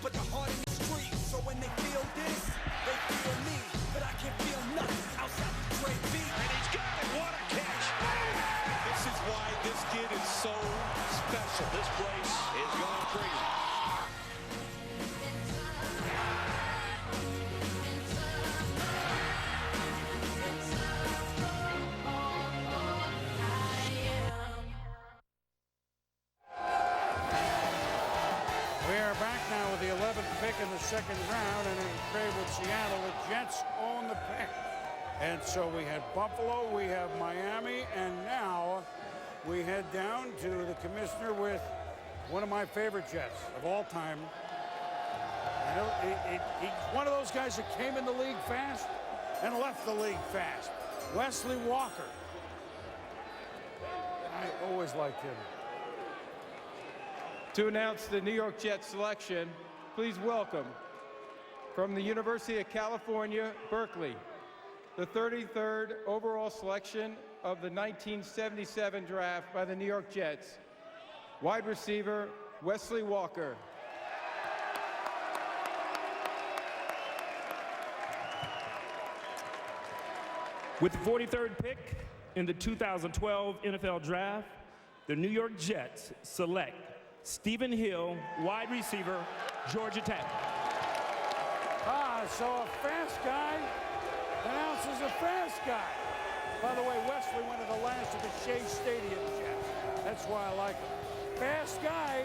put the heart in the street. So when they feel this, they feel me. But I can't feel nothing outside the Dre beat. And he's got it. What a catch. This is why this kid is so special. This place is going crazy. We are back now with the 11th pick in the second round, and in trade with Seattle, the Jets own the pick. And so we had Buffalo, we have Miami, and now we head down to the commissioner with one of my favorite Jets of all time. I know he's one of those guys that came in the league fast and left the league fast. Wesley Walker. I always liked him. To announce the New York Jets selection, please welcome from the University of California, Berkeley, the 33rd overall selection of the 1977 draft by the New York Jets, wide receiver Wesley Walker. With the 43rd pick in the 2012 NFL Draft, the New York Jets select Stephen Hill, wide receiver, Georgia Tech. So a fast guy announces a fast guy. By the way, Wesley went to the last of the Shea Stadium Jets. That's why I like him. Fast guy,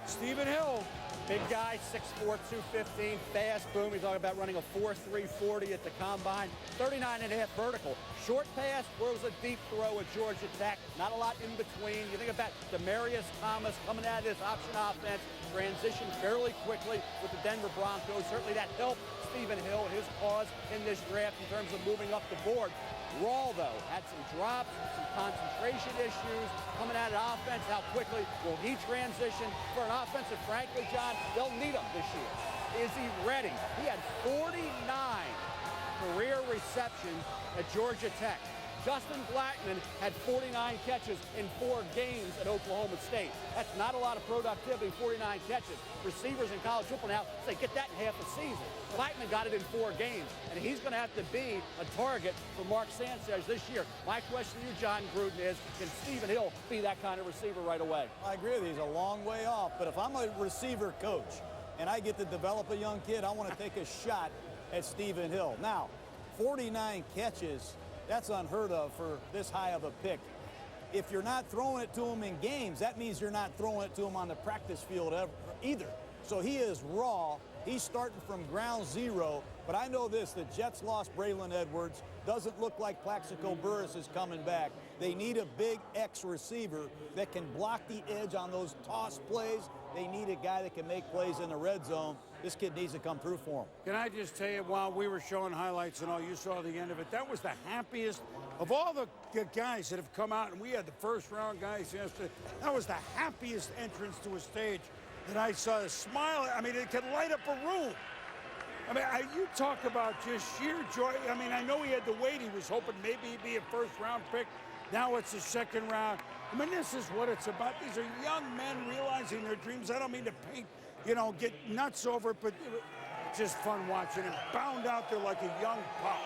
Stephen Hill. Big guy, 6'4", 215, fast, boom. He's talking about running a 4.3 40 at the combine, 39.5 vertical. Short pass, throws a deep throw at Georgia Tech. Not a lot in between. You think about Demarius Thomas coming out of this option offense, transitioned fairly quickly with the Denver Broncos. Certainly that helped Stephen Hill and his cause in this draft in terms of moving up the board. Raw, though, had some drops, some concentration issues coming out of offense. How quickly will he transition for an offensive, frankly, John, they'll need him this year. Is he ready? He had 49 career receptions at Georgia Tech. Justin Blackman had 49 catches in 4 games at Oklahoma State. That's not a lot of productivity, 49 catches. Receivers in college football now say get that in half a season. Blackman got it in 4 games, and he's going to have to be a target for Mark Sanchez this year. My question to you, John Gruden, is can Stephen Hill be that kind of receiver right away? I agree with you. He's a long way off, but if I'm a receiver coach and I get to develop a young kid, I want to take a shot at Stephen Hill. Now, 49 catches, that's unheard of for this high of a pick. If you're not throwing it to him in games, that means you're not throwing it to him on the practice field either. So he is raw. He's starting from ground zero. But I know this, the Jets lost Braylon Edwards. Doesn't look like Plaxico Burress is coming back. They need a big X receiver that can block the edge on those toss plays. They need a guy that can make plays in the red zone. This kid needs to come through for him. Can I just tell you, while we were showing highlights and all, you saw the end of it, that was the happiest of all the guys that have come out, and we had the first-round guys yesterday. That was the happiest entrance to a stage that I saw. A smile, I mean, it could light up a room. I mean, you talk about just sheer joy. I mean, I know he had to wait. He was hoping maybe he'd be a first-round pick. Now it's a second round. I mean, this is what it's about. These are young men realizing their dreams. I don't mean to paint, get nuts over it, but it's just fun watching him bound out there like a young pup.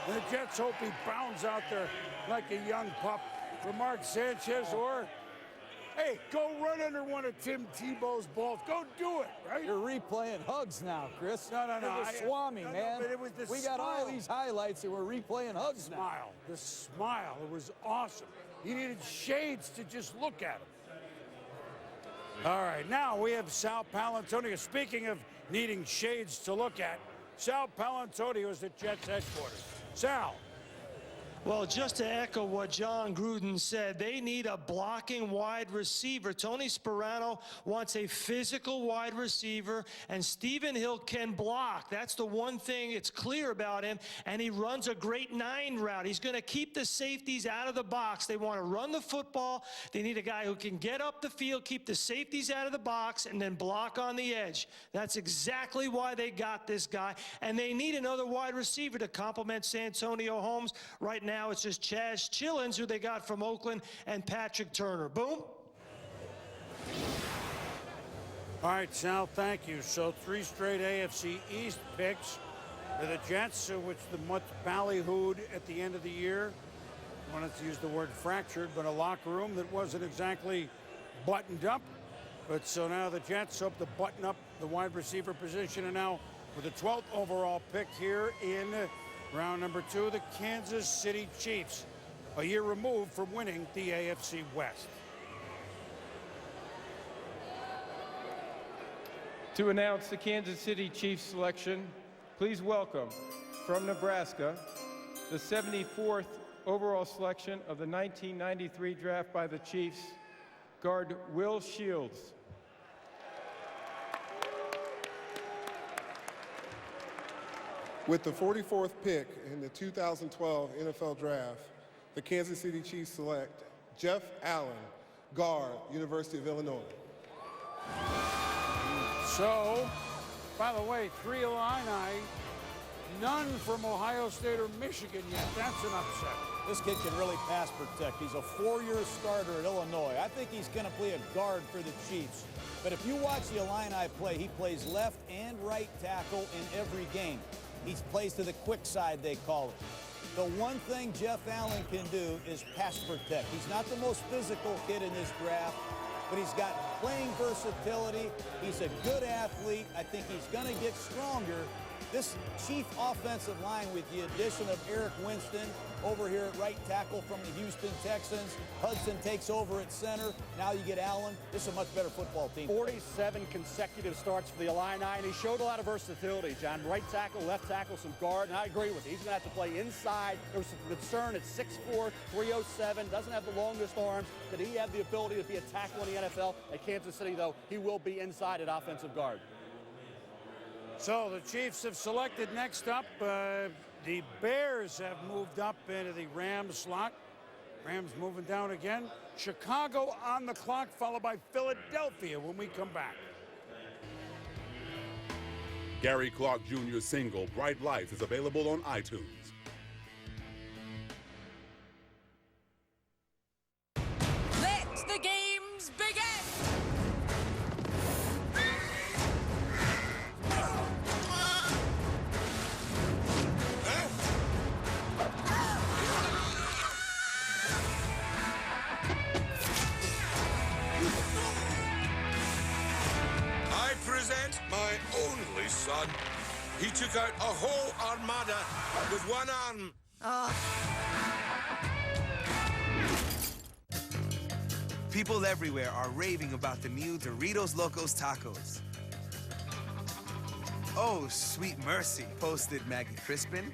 And the Jets hope he bounds out there like a young pup for Mark Sanchez, or, hey, go run under one of Tim Tebow's balls. Go do it, right? You're replaying hugs now, Chris. No. It was Swami, man. But it was the we got all smile. these highlights and we're replaying hugs now. The smile, it was awesome. He needed shades to just look at him. All right, now we have Sal Paolantonio. Speaking of needing shades to look at, Sal Paolantonio is at Jets headquarters. Sal. Well, just to echo what John Gruden said, they need a blocking wide receiver. Tony Sperano wants a physical wide receiver, and Stephen Hill can block. That's the one thing it's clear about him, and he runs a great 9 route. He's going to keep the safeties out of the box. They want to run the football. They need a guy who can get up the field, keep the safeties out of the box, and then block on the edge. That's exactly why they got this guy, and they need another wide receiver to complement Santonio Holmes. Right now it's just Chaz Chillins, who they got from Oakland, and Patrick Turner. Boom. All right, Sal, thank you. So 3 straight AFC East picks for the Jets, which the much ballyhooed at the end of the year. I wanted to use the word fractured, but a locker room that wasn't exactly buttoned up. But so now the Jets hope to button up the wide receiver position, and now with the 12th overall pick here in round number 2, the Kansas City Chiefs, a year removed from winning the AFC West. To announce the Kansas City Chiefs selection, please welcome from Nebraska, the 74th overall selection of the 1993 draft by the Chiefs, guard Will Shields. With the 44th pick in the 2012 NFL Draft, the Kansas City Chiefs select Jeff Allen, guard, University of Illinois. So, by the way, 3 Illini, none from Ohio State or Michigan yet. That's an upset. This kid can really pass protect. He's a 4-year starter at Illinois. I think he's going to play a guard for the Chiefs. But if you watch the Illini play, he plays left and right tackle in every game. He plays to the quick side, they call it. The one thing Jeff Allen can do is pass protect. He's not the most physical kid in this draft, but he's got playing versatility. He's a good athlete. I think he's going to get stronger. This Chief offensive line with the addition of Eric Winston over here at right tackle from the Houston Texans. Hudson takes over at center. Now you get Allen. This is a much better football team. 47 consecutive starts for the Illini, and he showed a lot of versatility, John. Right tackle, left tackle, some guard, and I agree with you. He's going to have to play inside. There was some concern at 6'4", 307, doesn't have the longest arms. Did he have the ability to be a tackle in the NFL? At Kansas City, though, he will be inside at offensive guard. So the Chiefs have selected next up. The Bears have moved up into the Rams slot. Rams moving down again. Chicago on the clock, followed by Philadelphia when we come back. Gary Clark Jr.'s single, Bright Lights, is available on iTunes. Let the games begin! My only son. He took out a whole armada with one arm. People everywhere are raving about the new Doritos Locos Tacos. Oh, sweet mercy, posted Maggie Crispin.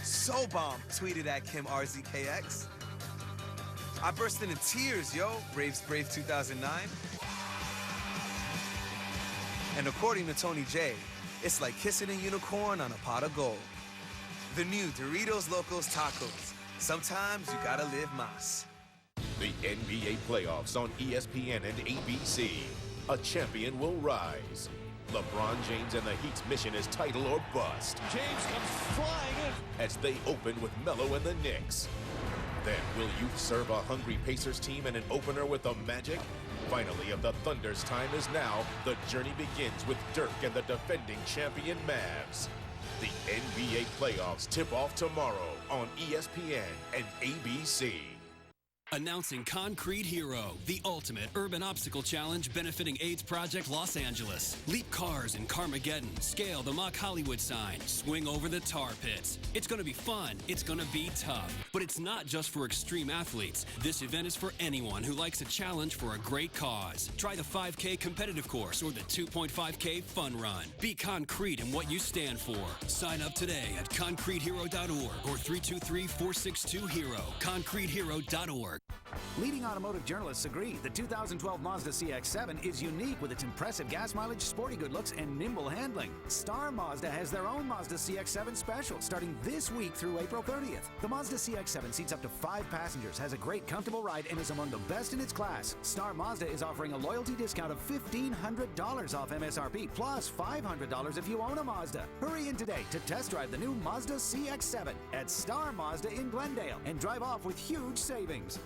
So bomb, tweeted at Kim RZKX. I burst into tears, yo, raves Brave 2009. And according to Tony J, it's like kissing a unicorn on a pot of gold. The new Doritos Locos Tacos. Sometimes you gotta live más. The NBA playoffs on ESPN and ABC. A champion will rise. LeBron James and the Heat's mission is title or bust. James comes flying in as they open with Melo and the Knicks. Then will you serve a hungry Pacers team in an opener with the Magic? Finally, if the Thunder's time is now, the journey begins with Dirk and the defending champion Mavs. The NBA playoffs tip off tomorrow on ESPN and ABC. Announcing Concrete Hero, the ultimate urban obstacle challenge benefiting AIDS Project Los Angeles. Leap cars in Carmageddon, scale the Mock Hollywood sign, swing over the tar pits. It's going to be fun, it's going to be tough. But it's not just for extreme athletes. This event is for anyone who likes a challenge for a great cause. Try the 5K competitive course or the 2.5K fun run. Be concrete in what you stand for. Sign up today at concretehero.org or 323-462-HERO. Concretehero.org. Leading automotive journalists agree the 2012 Mazda CX-7 is unique with its impressive gas mileage, sporty good looks, and nimble handling. Star Mazda has their own Mazda CX-7 special starting this week through April 30th. The Mazda CX-7 seats up to 5 passengers, has a great comfortable ride, and is among the best in its class. Star Mazda is offering a loyalty discount of $1,500 off MSRP plus $500 if you own a Mazda. Hurry in today to test drive the new Mazda CX-7 at Star Mazda in Glendale and drive off with huge savings.